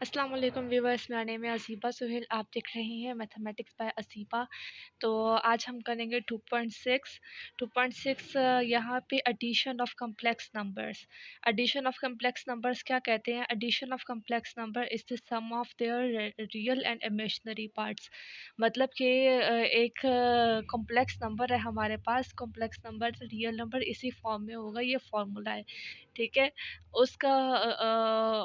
अस्सलाम वालेकुम व्यूवर्स, मेरा नेम है असीबा सुहेल। आप देख रहे हैं मैथमेटिक्स बाय असीबा। तो आज हम करेंगे 2.6। 2.6 यहाँ पे addition of complex numbers. Addition of complex numbers क्या कहते हैं? Addition of complex number is the sum of their real and imaginary parts. मतलब कि एक कॉम्प्लेक्स नंबर है हमारे पास, कॉम्प्लेक्स नंबर रियल नंबर इसी फॉर्म में होगा, ये फार्मूला है। ठीक है। उसका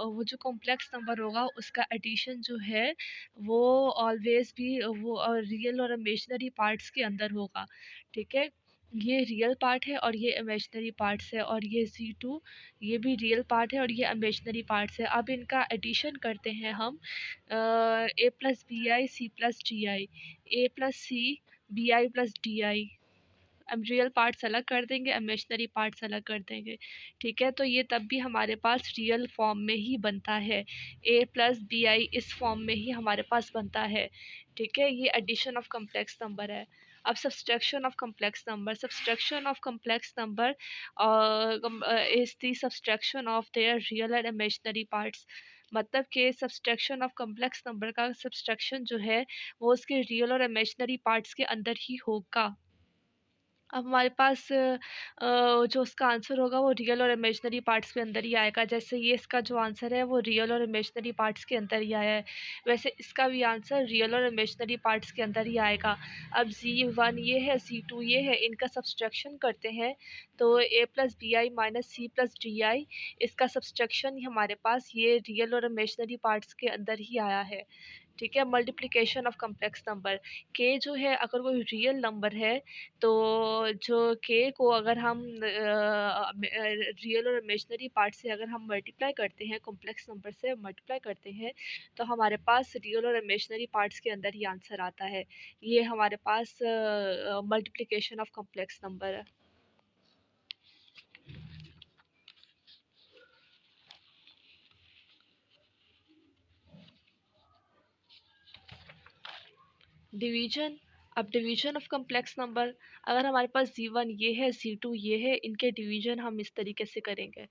वो जो कॉम्प्लेक्स नंबर होगा उसका एडिशन जो है वो ऑलवेज भी वो रियल और इमेजिनरी पार्ट्स के अंदर होगा। ठीक है। ये रियल पार्ट है और ये इमेजिनरी पार्ट्स है, और ये C2 ये भी रियल पार्ट है और ये इमेजिनरी पार्ट्स है। अब इनका एडिशन करते हैं हम। A plus b i c plus d i, a plus c b i plus d i. अब रियल पार्ट्स अलग कर देंगे, इमेजिनरी पार्ट्स अलग कर देंगे। ठीक है। तो ये तब भी हमारे पास रियल फॉर्म में ही बनता है। ए प्लस बी आई इस फॉर्म में ही हमारे पास बनता है। ठीक है। ये एडिशन ऑफ कम्प्लेक्स नंबर है। अब subtraction of complex number. Subtraction of complex number is the subtraction of their real and imaginary parts. मतलब कि सब्सट्रैक्शन ऑफ कम्प्लेक्स नंबर का सब्सट्रैक्शन जो है वो उसके रियल और इमेजिनरी पार्ट्स के अंदर ही होगा। अब हमारे पास जो उसका आंसर होगा वो रियल और इमेजिनरी पार्ट्स के अंदर ही आएगा। जैसे ये इसका जो आंसर है वो रियल और इमेजिनरी पार्ट्स के अंदर ही आया है, वैसे इसका भी आंसर रियल और इमेजिनरी पार्ट्स के अंदर ही आएगा। अब Z1 ये है, Z2 ये है, इनका सब्सट्रैक्शन करते हैं तो A plus b i minus c plus d i, इसका सब्सट्रैक्शन हमारे पास ये रियल और इमेजिनरी पार्ट्स के अंदर ही आया है। ठीक है। Multiplication of complex number. के जो है अगर कोई रियल नंबर है तो जो के को अगर हम रियल और इमेजिनरी पार्ट से अगर हम मल्टीप्लाई करते हैं, कॉम्प्लेक्स नंबर से मल्टीप्लाई करते हैं, तो हमारे पास रियल और इमेजिनरी पार्ट्स के अंदर ही आंसर आता है। ये हमारे पास मल्टीप्लिकेशन ऑफ कॉम्प्लेक्स नंबर है। डिवीजन। अब डिवीजन ऑफ कम्प्लेक्स नंबर, अगर हमारे पास Z1 ये है, Z2 ये है, इनके डिवीजन हम इस तरीके से करेंगे।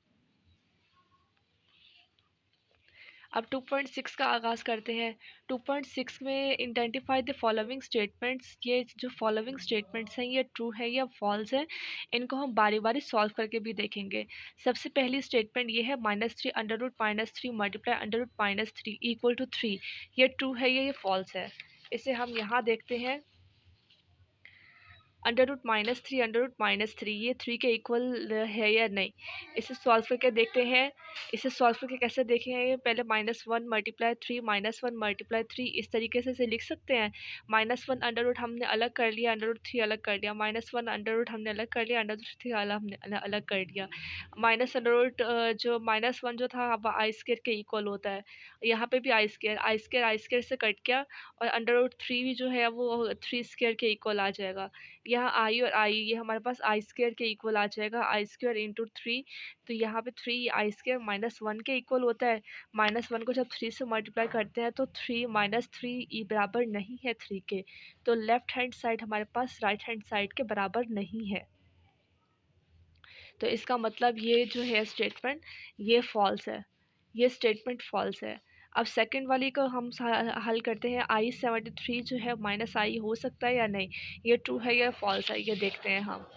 अब 2.6 का आगाज़ करते हैं। 2.6 में आइडेंटिफाई द फॉलोइंग स्टेटमेंट्स। ये जो फॉलोइंग स्टेटमेंट्स हैं ये ट्रू है या फॉल्स है, इनको हम बारी बारी सॉल्व करके भी देखेंगे। सबसे पहली स्टेटमेंट ये है -3 under root -3 multiply under root -3 equal to 3। ये ट्रू है या ये फॉल्स है? इसे हम यहाँ देखते हैं। अंडर रूट माइनस थ्री ये 3 के इक्वल है या नहीं, इसे सॉल्व करके देखते हैं। इसे सॉल्व करके कैसे देखेंगे? पहले -1 मल्टीप्लाई 3 -1 मल्टीप्लाई 3 इस तरीके से इसे लिख सकते हैं। -1 अंडर रूट हमने अलग कर लिया, अंडर रूट 3 अलग कर लिया, -1 अंडर रूट हमने अलग कर लिया, अंडर रूट 3 हमने अलग कर लिया। माइनस अंडर रूट जो -1 जो था अब आई स्क्वायर के इक्वल होता है। यहाँ पे भी आई स्क्वायर से कट गया, और अंडर रूट 3 भी जो है वो 3 स्क्वायर के इक्वल आ जाएगा। यहाँ आई और आई ये हमारे पास आई स्क्वायर के इक्वल आ जाएगा, आई स्क्वायर इंटू 3। तो यहाँ पे 3 आई स्क्वायर -1 के इक्वल होता है। -1 को जब 3 से मल्टीप्लाई करते हैं तो 3 -3 बराबर नहीं है 3 के, तो लेफ्ट हैंड साइड हमारे पास राइट हैंड साइड के बराबर नहीं है। तो इसका मतलब ये जो है स्टेटमेंट ये फॉल्स है, ये स्टेटमेंट फॉल्स है। अब सेकंड वाली को हम हल करते हैं। I73 जो है माइनस आई हो सकता है या नहीं, ये ट्रू है या फॉल्स है, ये देखते हैं हम।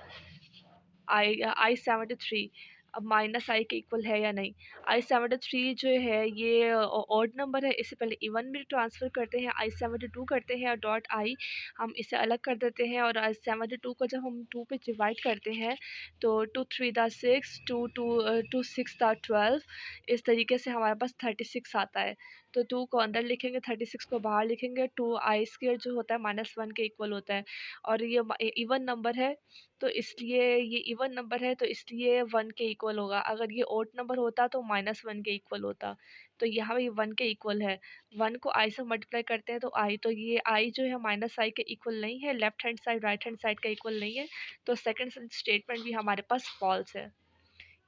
I73 अब माइनस आई के इक्वल है या नहीं। I73 जो है ये ऑड नंबर है, इससे पहले इवन में ट्रांसफ़र करते हैं, I72 करते हैं और डॉट आई हम इसे अलग कर देते हैं, और I72 को जब हम 2 पे डिवाइड करते हैं तो 2 3 दा 6, 2 6 दा 12, इस तरीके से हमारे पास 36 आता है। तो 2 को अंदर लिखेंगे, 36 को बाहर लिखेंगे। 2 आई स्क्वायर जो होता है -1 के इक्वल होता है, और ये इवन नंबर है तो इसलिए ये इवन नंबर है तो इसलिए 1 के इक्वल होगा। अगर ये ऑड नंबर होता तो -1 के इक्वल होता। तो यहाँ ये 1 के इक्वल है। 1 को आई से मल्टीप्लाई करते हैं तो आई, तो ये आई जो है माइनस आई के इक्वल नहीं है, left hand side right hand side का इक्वल नहीं है। तो सेकंड स्टेटमेंट भी हमारे पास फॉल्स है,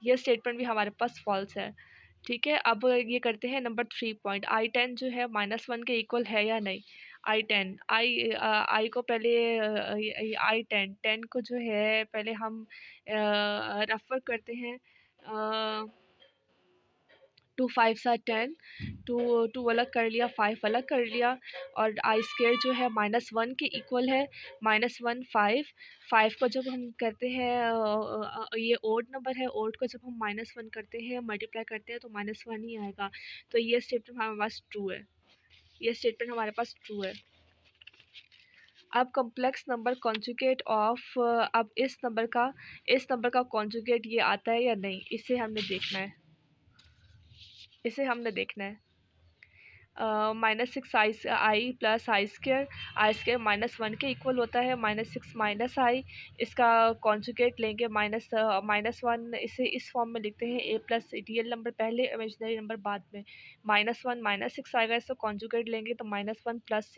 ये स्टेटमेंट भी हमारे पास फॉल्स है। ठीक है। अब ये करते हैं नंबर 3 पॉइंट। I10 जो है -1 के इक्वल है या नहीं। I10 आई को पहले I10 को जो है पहले हम रेफर करते हैं टू फाइव सा 10, टू अलग कर लिया, 5 अलग कर लिया, और आई स्क्वेयर जो है -1 के इक्वल है, -1 5। 5 को जब हम करते हैं ये ओड नंबर है, ओड को जब हम -1 करते हैं, मल्टीप्लाई करते हैं, तो -1 ही आएगा। तो ये स्टेटमेंट हमारे पास ट्रू है, ये स्टेटमेंट हमारे पास ट्रू है। अब कॉम्प्लेक्स नंबर कॉन्जुगेट ऑफ, अब इस नंबर का कॉन्जुगेट ये आता है या नहीं, इसे हमने देखना है, इसे हमने देखना है। -6 आई प्लस आई स्क्र -1 के इक्वल होता है, -6 माइनस आई, इसका कॉन्जुगेट लेंगे -1, इसे इस फॉर्म में लिखते हैं a प्लस रियल नंबर पहले, इमेजिनरी नंबर बाद में। -1 -6 आएगा, इसका कॉन्जुगेट लेंगे तो -1 प्लस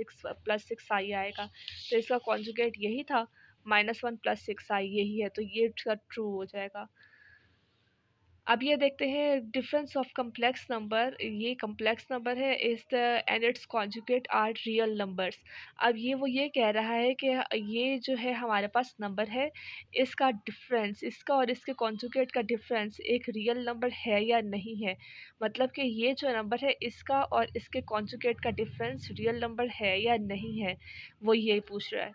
सिक्स आई आएगा, तो इसका कॉन्जुगेट यही था, -1 प्लस 6 आई यही है, तो ये इसका ट्रू हो जाएगा। अब ये देखते हैं डिफरेंस ऑफ कम्प्लेक्स नंबर, ये कम्प्लेक्स नंबर है, is the and its conjugate are real numbers. अब ये कह रहा है कि ये जो है हमारे पास नंबर है, इसका डिफरेंस, इसका और इसके कॉन्जुगेट का डिफरेंस एक रियल नंबर है या नहीं है। मतलब कि ये जो नंबर है, इसका और इसके कॉन्जुगेट का डिफरेंस रियल नंबर है या नहीं है, वो यही पूछ रहा है।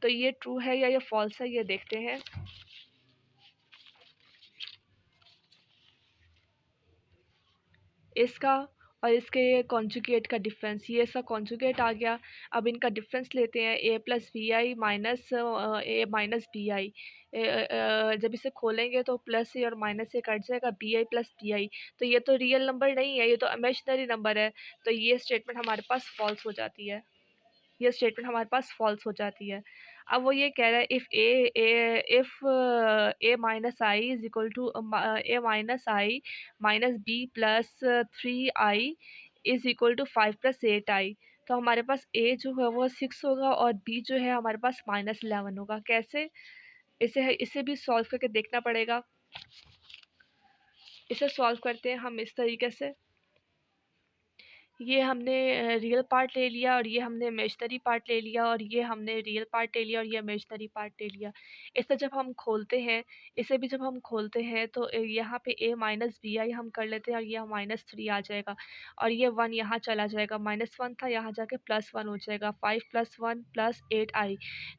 तो ये ट्रू है या ये फॉल्स है, ये देखते हैं। इसका और इसके कॉन्जुगेट का डिफरेंस, ये इसका कॉन्जुगेट आ गया। अब इनका डिफरेंस लेते हैं, a plus b i minus a minus b i. जब इसे खोलेंगे तो प्लस ए और माइनस ए कट जाएगा, b i plus b i. तो ये तो रियल नंबर नहीं है, ये तो इमेजिनरी नंबर है, तो ये स्टेटमेंट हमारे पास फॉल्स हो जाती है, ये स्टेटमेंट हमारे पास फॉल्स हो जाती है। अब वो ये कह रहा है if a minus i is equal to a minus i minus b plus 3 i is equal to 5 plus 8 i. तो हमारे पास ए जो है वो 6 होगा और बी जो है हमारे पास -11 होगा। कैसे, इसे भी सॉल्व करके देखना पड़ेगा। इसे सॉल्व करते हैं हम इस तरीके से, ये हमने रियल पार्ट ले लिया और ये हमने इमेजिनरी पार्ट ले लिया, और ये हमने रियल पार्ट ले लिया और ये इमेजिनरी पार्ट ले लिया। इसे जब हम खोलते हैं, इसे भी जब हम खोलते हैं तो यहाँ पे a माइनस बी आई हम कर लेते हैं, और ये -3 आ जाएगा, और ये 1 यहाँ चला जाएगा, -1 था यहाँ जाके +1 हो जाएगा, 5 + 1 + 8 आई।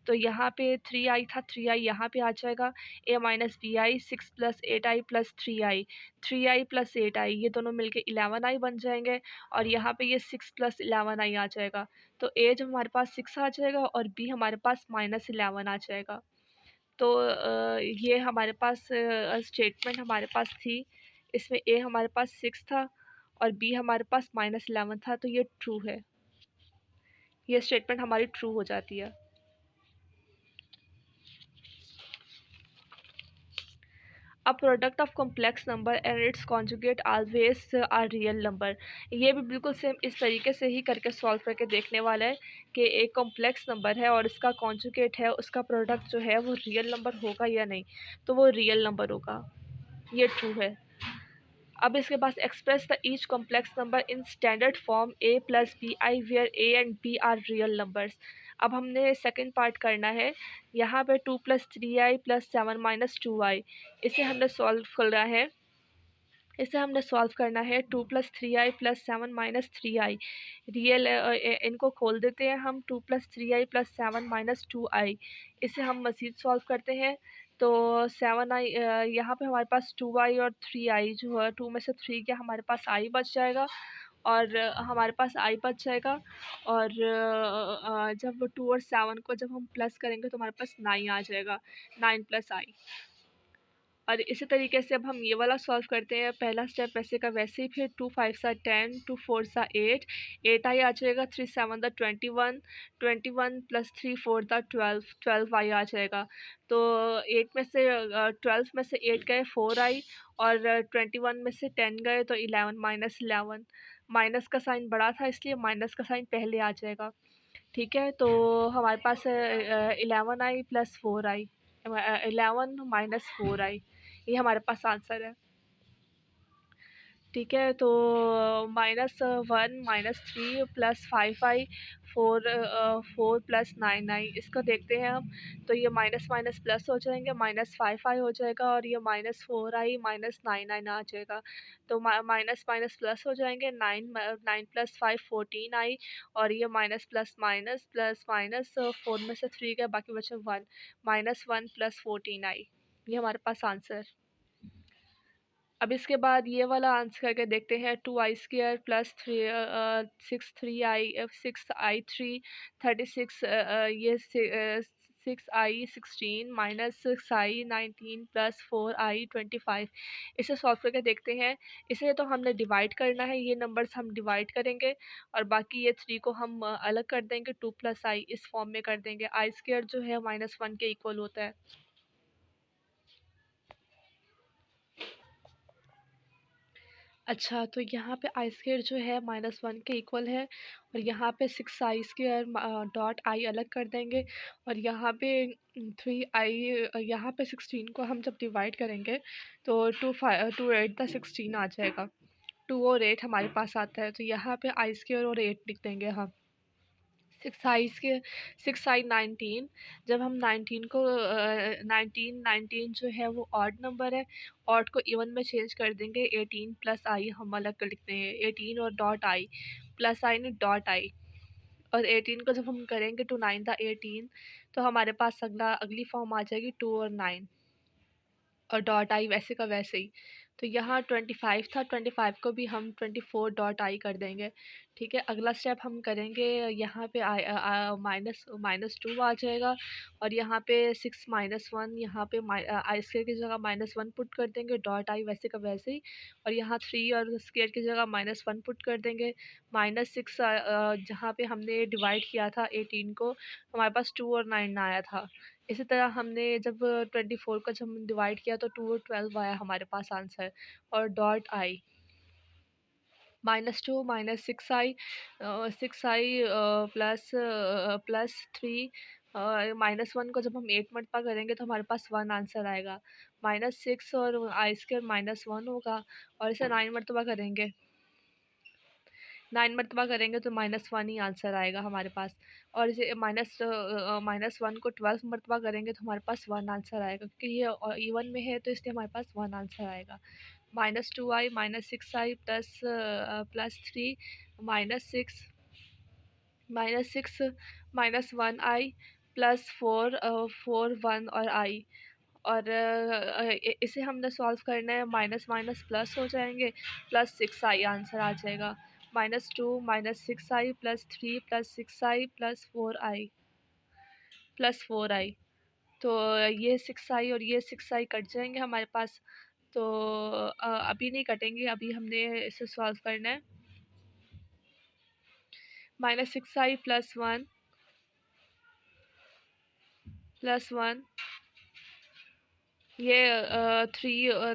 तो यहाँ पे 3 आई था, 3 आई यहाँ पे आ जाएगा, a माइनस बी आई 6 + 8 आई + 3 आई, 3 आई + 8 आई, ये दोनों मिलके 11 आई बन जाएंगे, और यहाँ पे ये 6 + 11 आई आ जाएगा। तो ए जब हमारे पास 6 आ जाएगा और बी हमारे पास -11 आ जाएगा। तो ये हमारे पास स्टेटमेंट हमारे पास थी, इसमें ए हमारे पास 6 था और बी हमारे पास -11 था, तो ये ट्रू है, ये स्टेटमेंट हमारी ट्रू हो जाती है। अब product of complex number and its conjugate always are real number, ये भी बिल्कुल सेम इस तरीके से ही करके सॉल्व करके देखने वाला है कि एक कॉम्प्लेक्स नंबर है और इसका कॉन्जुगेट है, उसका प्रोडक्ट जो है वो रियल नंबर होगा या नहीं, तो वो रियल नंबर होगा, ये ट्रू है। अब इसके पास express the each complex number in standard form a plus b i where a and b are real numbers. अब हमने सेकंड पार्ट करना है, यहाँ पे 2 + 3i + 7 - 2i, इसे हमने सॉल्व करना है, इसे हमने सॉल्व करना है 2 + 3i + 7 - 3i। रियल इनको खोल देते हैं हम, 2 + 3i + 7 - 2i, इसे हम मज़ीद सॉल्व करते हैं। तो 7i, यहाँ पे हमारे पास 2i और 3i जो है, 2 में से 3 क्या हमारे पास i बच जाएगा, और हमारे पास i बच जाएगा, और जब 2 और 7 को जब हम प्लस करेंगे तो हमारे पास 9 आ जाएगा, 9 + i। और इसी तरीके से अब हम ये वाला सॉल्व करते हैं, पहला स्टेप वैसे का वैसे ही, फिर 2 5 सा 10, 2 4 सा 8, 8 आई आ जाएगा, 3 7 दा 21, 21 + 3 4 दा 12, 12 आई आ जाएगा। तो 8 में से 12 में से 8 गए 4 आई, और 21 में से 10 गए तो 11 -11, माइनस का साइन बड़ा था इसलिए माइनस का साइन पहले आ जाएगा। ठीक है, तो हमारे पास 11 आई + 4 आई, 11 - 4 आई, ये हमारे पास आंसर है। ठीक है, तो -1 -3 प्लस 5i 4 प्लस 9i, इसको देखते हैं हम। तो ये माइनस माइनस प्लस हो जाएंगे, -5i हो जाएगा और ये -4i -9i आ जाएगा। तो माइनस माइनस प्लस हो जाएंगे, 9 प्लस 5 14i और ये minus plus minus plus minus 4 में से 3 गया, बाकी बचे 1, -1 प्लस 14i, ये हमारे पास आंसर। अब इसके बाद ये वाला आंसर करके देखते हैं। 2i² प्लस 6 3 36 ये 6i 16 minus 6i 19 plus 4i 25, इसे सॉल्व करके देखते हैं। इसे तो हमने डिवाइड करना है, ये नंबर्स हम डिवाइड करेंगे और बाकी ये 3 को हम अलग कर देंगे, 2 प्लस आई इस फॉर्म में कर देंगे। i² जो है -1 के इक्वल होता है। अच्छा, तो यहाँ पे i² जो है -1 के इक्वल है और यहाँ पे 6i² डॉट आई अलग कर देंगे और यहाँ पे 3i, यहाँ पे 16 को हम जब डिवाइड करेंगे तो 2 8 द 16 आ जाएगा। 2 और 8 हमारे पास आता है, तो यहाँ पे i² और 8 लिख देंगे हम। 6i 19, जब हम 19 को 19 जो है वो ऑड नंबर है, ऑड को इवन में चेंज कर देंगे। 18 प्लस आई हम अलग कर लिखते हैं, 18 और डॉट आई, प्लस आई नहीं डॉट आई, और 18 को जब हम करेंगे टू 9 द 18, तो हमारे पास अगली फॉर्म आ जाएगी 2 और 9 और डॉट आई वैसे का वैसे ही। तो यहाँ 25 था, 25 को भी हम 24 डॉट आई कर देंगे। ठीक है, अगला स्टेप हम करेंगे, यहाँ पे -2 आ जाएगा और यहाँ पे 6 -1, यहाँ पे i² की जगह -1 पुट कर देंगे, डॉट आई वैसे का वैसे ही, और यहाँ 3 और स्क्वायर की जगह -1 पुट कर देंगे। -6 जहाँ पे हमने डिवाइड किया था 18 को, हमारे पास 2 और 9 आया था। इसी तरह हमने जब 24 को जब हम डिवाइड किया तो 2 और 12 आया हमारे पास आंसर, और dot I -2 -6i 6i plus 3, -1 को जब हम 8 मल्टीप्लाई करेंगे तो हमारे पास 1 आंसर आएगा। -6 और i² -1 होगा और इसे 9 मल्टीप्लाई करेंगे, 9 मरतबा करेंगे तो -1 ही आंसर आएगा हमारे पास। और इसे -1 को 12 मरतबा करेंगे तो हमारे पास 1 आंसर आएगा, क्योंकि ये इवन में है तो इसलिए हमारे पास 1 आंसर आएगा। -2i -6i plus 3 -6 -1i plus 4 1 और i, और इसे हमने सॉल्व करना है। माइनस माइनस प्लस हो जाएंगे, +6i आंसर आ जाएगा। -2 -6i plus 3 plus 6i plus 4i, तो ये 6i और ये 6i कट जाएंगे हमारे पास। तो अभी नहीं कटेंगे, अभी हमने इसे सॉल्व करना है। -6i +1 ये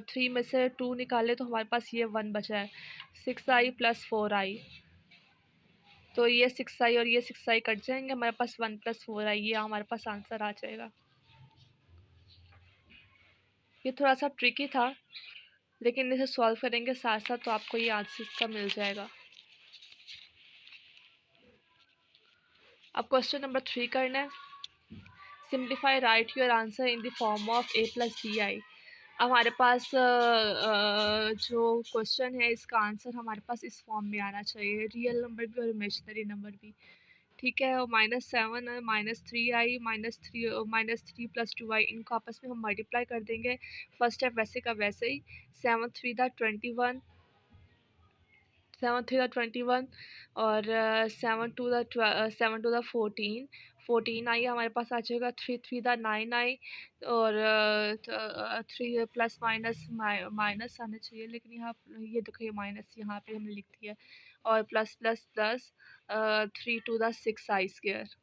3 में से 2 निकाले तो हमारे पास ये 1 बचा है। 6i प्लस 4i, तो ये 6i और ये 6i कट जाएंगे, हमारे पास 1 + 4i, ये हमारे पास आंसर आ जाएगा। ये थोड़ा सा ट्रिकी था, लेकिन इसे सॉल्व करेंगे साथ साथ तो आपको ये आंसर इसका मिल जाएगा। अब क्वेश्चन नंबर 3 करना है। Simplify right your answer in the form of a + bi। हमारे पास जो क्वेश्चन है इसका आंसर हमारे पास इस फॉर्म में आना चाहिए, रियल नंबर भी और इमेजिनरी नंबर भी। ठीक है, और -7 है, -3i -3 प्लस 2i, इनको आपस में हम मल्टीप्लाई कर देंगे। फर्स्ट स्टेप वैसे का वैसे ही। 7 3 द 21, 7 3 द 21 और 7 2 द 14, 14i हमारे पास आ जाएगा। 3 3 द 9i और 3 प्लस माइनस माइनस आना चाहिए, लेकिन यहाँ ये देखो ये माइनस यहाँ पे हमने लिख दिया, और plus plus plus 3 2 the 6i²,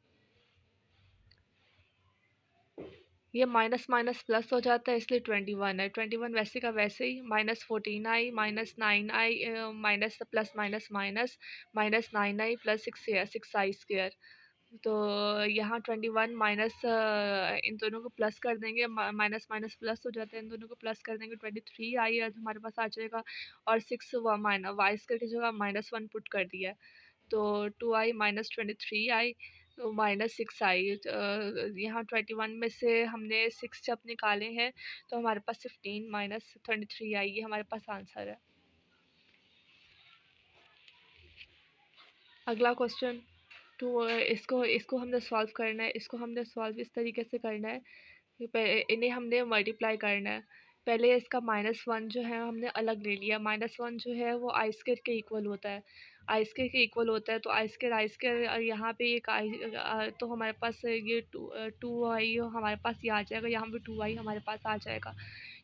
ये माइनस माइनस प्लस हो जाता है इसलिए 21 है। 21 वैसे का वैसे ही। -14i -9i minus plus minus minus -9i plus 6i², तो यहाँ 21 माइनस इन दोनों को प्लस कर देंगे, माइनस माइनस प्लस हो जाते हैं, इन दोनों को प्लस कर देंगे 23 आई आज हमारे पास आ जाएगा। और 6 माइनस वाई स्क्वायर की जगह -1 पुट कर दिया है, तो 2i माइनस 23 आई माइनस 6 आई। यहाँ 21 में से हमने 6 जब निकाले हैं तो हमारे पास 15 माइनस 23 आई, ये हमारे पास आंसर है। अगला क्वेश्चन तो इसको इसको हमने सॉल्व करना है, इसको हमने सॉल्व इस तरीके से करना है, इन्हें हमने मल्टीप्लाई करना है। पहले इसका -1 जो है हमने अलग ले लिया, -1 जो है वो आई स्क्वायर के इक्वल होता है, आई स्क्वायर के इक्वल होता है, तो आई स्क्वायर यहाँ पे एक आई, तो हमारे पास ये 2 आई हमारे पास ये आ जाएगा, यहाँ पे 2 आई हमारे पास आ जाएगा,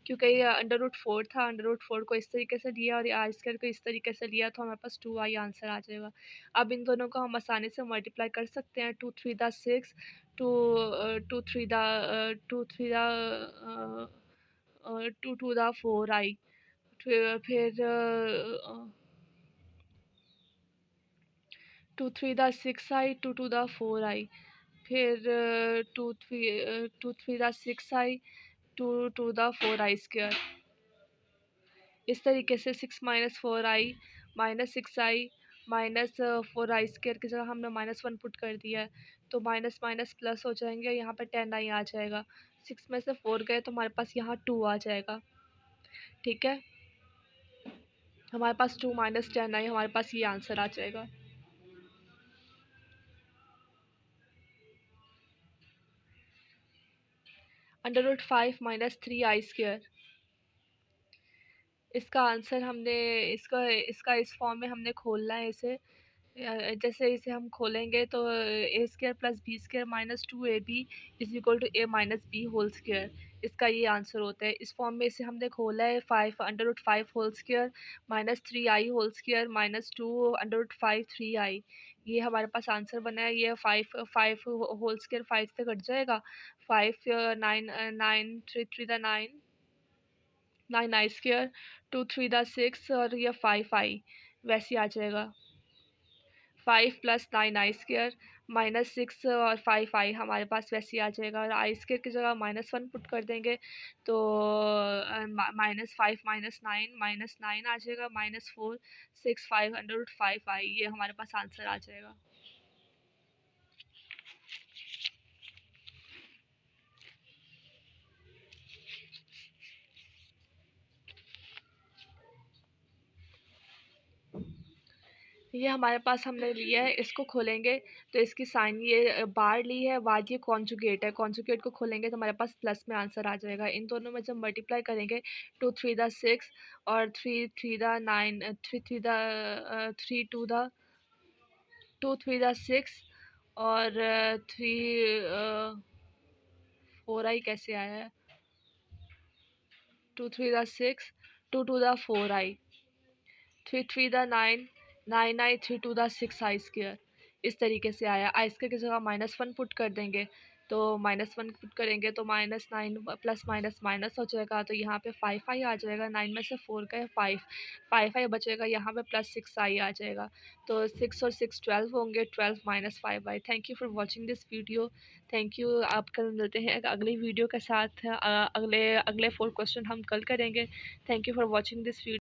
क्योंकि ये √4 था, √4 को इस तरीके से लिया और आई स्क्वायर को इस तरीके से लिया, तो हमारे पास 2i आंसर आ जाएगा। अब इन दोनों को हम आसानी से मल्टीप्लाई कर सकते हैं, 2 3 दा 6, टू 2 3 दा 2 3 दा 2 2 दा 4i, फिर 2 3 दा 6i, 2 2 दा 4i, फिर 2 3 दा 6i, 2 2 दा 4i स्क्वायर। इस तरीके से 6 minus 4i minus 6i minus 4i square की जगह हमने -1 पुट कर दिया है, तो माइनस माइनस प्लस हो जाएंगे, यहाँ पर 10i आ जाएगा। 6 में से 4 गए तो हमारे पास यहाँ 2 आ जाएगा। ठीक है, हमारे पास 2 माइनस 10i, हमारे पास ये आंसर आ जाएगा। √5 माइनस 3i स्क्वायर, इसका आंसर हमने इसका इसका इस फॉर्म में हमने खोलना है इसे। जैसे इसे हम खोलेंगे तो a square plus b square minus 2ab is equal to a minus b whole square, इसका ये आंसर होता है। इस फॉर्म में इसे हमने खोला है 5 whole square minus 3i whole square minus 2 √5 3i, ये हमारे पास आंसर बना है। ये 5 होल स्क्वायर 5 से कट जाएगा, 5 9 9 3 3 दा 9 i स्क्वायर, 2 3 दा 6 और ये 5i वैसे आ जाएगा। 5 प्लस 9i स्क्वायर माइनस 6 और 5i हमारे पास वैसे ही आ जाएगा, और आई स्क्वायर की जगह -1 पुट कर देंगे, तो -5 -9 आ जाएगा, -4 6 5 √5i, ये हमारे पास आंसर आ जाएगा। ये हमारे पास हमने लिया है, इसको खोलेंगे तो इसकी साइन ये बार ली है, बाद ये कॉन्जुगेट है, कॉन्जुगेट को खोलेंगे तो हमारे पास प्लस में आंसर आ जाएगा। इन दोनों में जब मल्टीप्लाई करेंगे 2 3 दा 6 और 3 3 दा 9 3 3 दा 3 2 दा 2 3 दा 6 और 3 4i कैसे आया है, 2 3 दा 6 2 2 दा 4i 3 3 दा 9 9i 3 2 दा 6i स्क्वायर, इस तरीके से आया। आई स्क्वायर की जगह -1 पुट कर देंगे, तो -1 पुट करेंगे तो -9 प्लस माइनस माइनस हो जाएगा, तो यहाँ पे 5i आ जाएगा। 9 में से 4 गए 5i बचेगा, यहाँ पे प्लस 6i आ जाएगा, तो 6 और 6 12 होंगे, 12 minus 5i। Thank you for watching this video, thank you. आप कल मिलते हैं अगली वीडियो के साथ, अगले 4 क्वेश्चन हम कल करेंगे। Thank you for watching this video.